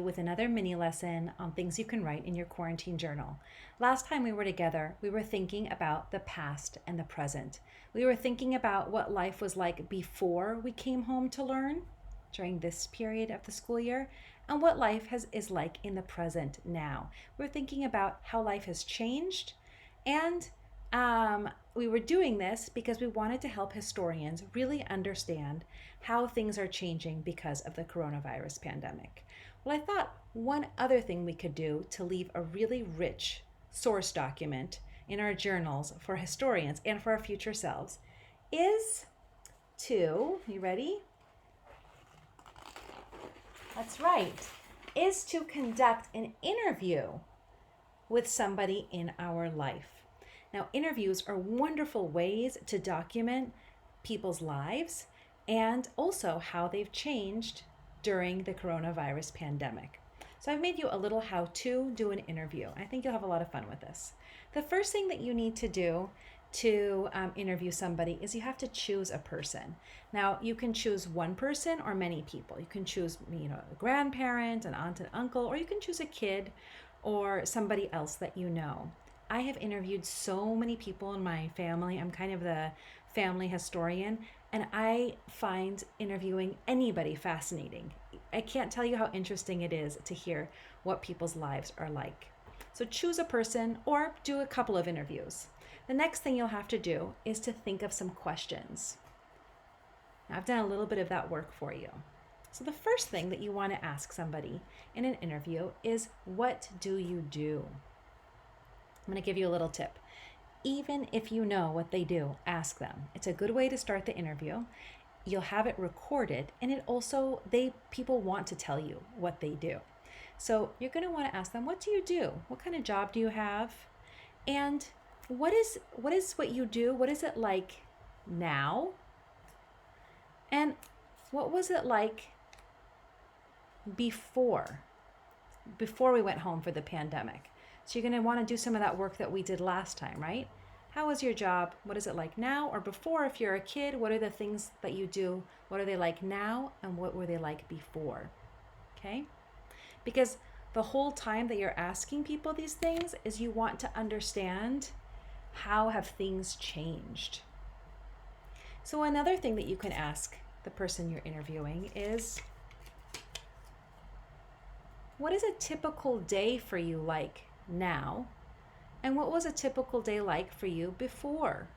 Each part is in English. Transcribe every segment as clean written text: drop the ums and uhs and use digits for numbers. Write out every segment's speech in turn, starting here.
with another mini lesson on things you can write in your quarantine journal. Last time we were together, we were thinking about the past and the present. We were thinking about what life was like before we came home to learn during this period of the school year, and what is like in the present now. We're thinking about how life has changed, and we were doing this because we wanted to help historians really understand how things are changing because of the coronavirus pandemic. Well, I thought one other thing we could do to leave a really rich source document in our journals for historians and for our future selves is you ready? That's right, is to conduct an interview with somebody in our life. Now, interviews are wonderful ways to document people's lives and also how they've changed during the coronavirus pandemic. So I've made you a little how to do an interview. I think you'll have a lot of fun with this. The first thing that you need to do to interview somebody is you have to choose a person. Now, you can choose one person or many people. You can choose, a grandparent, an aunt and uncle, or you can choose a kid or somebody else that you know. I have interviewed so many people in my family. I'm kind of the family historian, and I find interviewing anybody fascinating. I can't tell you how interesting it is to hear what people's lives are like. So choose a person or do a couple of interviews. The next thing you'll have to do is to think of some questions. Now, I've done a little bit of that work for you. So the first thing that you want to ask somebody in an interview is, what do you do? I'm going to give you a little tip. Even if you know what they do, ask them. It's a good way to start the interview. You'll have it recorded, and people want to tell you what they do. So you're going to want to ask them, what do you do? What kind of job do you have? And what is what you do? What is it like now? And what was it like before we went home for the pandemic? So you're going to want to do some of that work that we did last time, right? How was your job? What is it like now or before? If you're a kid, what are the things that you do? What are they like now? And what were they like before? Okay? Because the whole time that you're asking people these things is you want to understand, how have things changed? So another thing that you can ask the person you're interviewing is, what is a typical day for you like now? And what was a typical day like for you before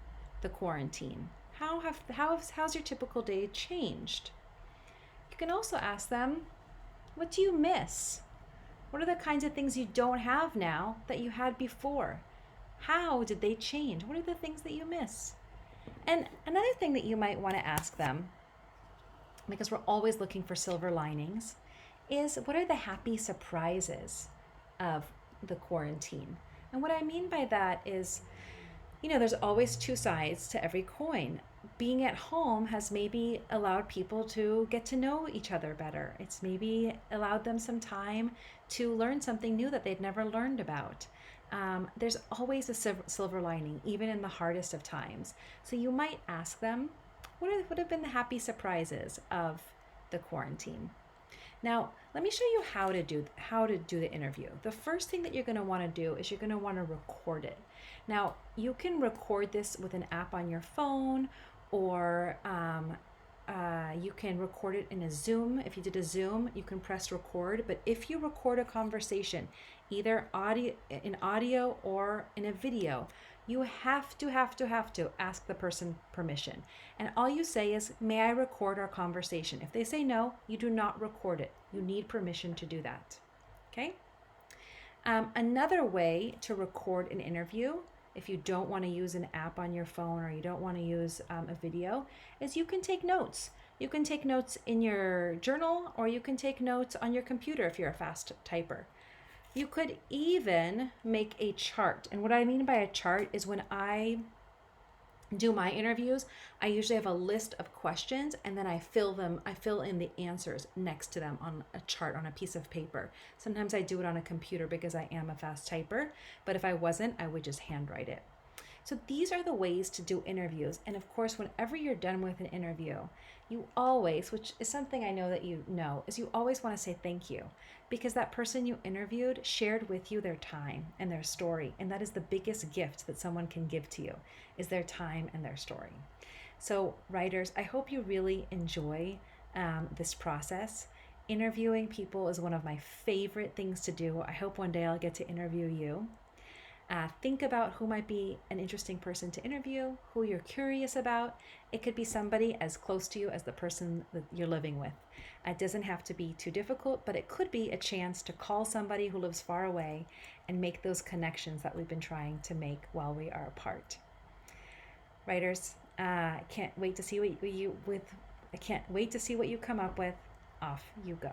the quarantine? How's your typical day changed? You can also ask them, what do you miss? What are the kinds of things you don't have now that you had before? How did they change? What are the things that you miss? And another thing that you might want to ask them, because we're always looking for silver linings, is, what are the happy surprises of the quarantine? And what I mean by that is, there's always two sides to every coin. Being at home has maybe allowed people to get to know each other better. It's maybe allowed them some time to learn something new that they'd never learned about. There's always a silver lining, even in the hardest of times. So you might ask them, what have been the happy surprises of the quarantine? Now, let me show you how to do the interview. The first thing that you're going to want to do is you're going to want to record it. Now, you can record this with an app on your phone, or you can record it in a Zoom. If you did a Zoom, you can press record. But if you record a conversation, either in audio or in a video, you have to ask the person permission. And all you say is, may I record our conversation? If they say no, you do not record it. You need permission to do that. Okay? Another way to record an interview, if you don't want to use an app on your phone or you don't want to use a video, is you can take notes. You can take notes in your journal, or you can take notes on your computer if you're a fast typer. You could even make a chart. And what I mean by a chart is, when I do my interviews, I usually have a list of questions, and then I fill in the answers next to them on a chart, on a piece of paper. Sometimes I do it on a computer because I am a fast typer, but if I wasn't, I would just handwrite it. So these are the ways to do interviews. And of course, whenever you're done with an interview, you always, which is something I know that you know, is you always want to say thank you because that person you interviewed shared with you their time and their story. And that is the biggest gift that someone can give to you is their time and their story. So writers, I hope you really enjoy this process. Interviewing people is one of my favorite things to do. I hope one day I'll get to interview you. Think about who might be an interesting person to interview, who you're curious about. It could be somebody as close to you as the person that you're living with. It doesn't have to be too difficult, but it could be a chance to call somebody who lives far away and make those connections that we've been trying to make while we are apart. Writers, I can't wait to see what you come up with. Off you go.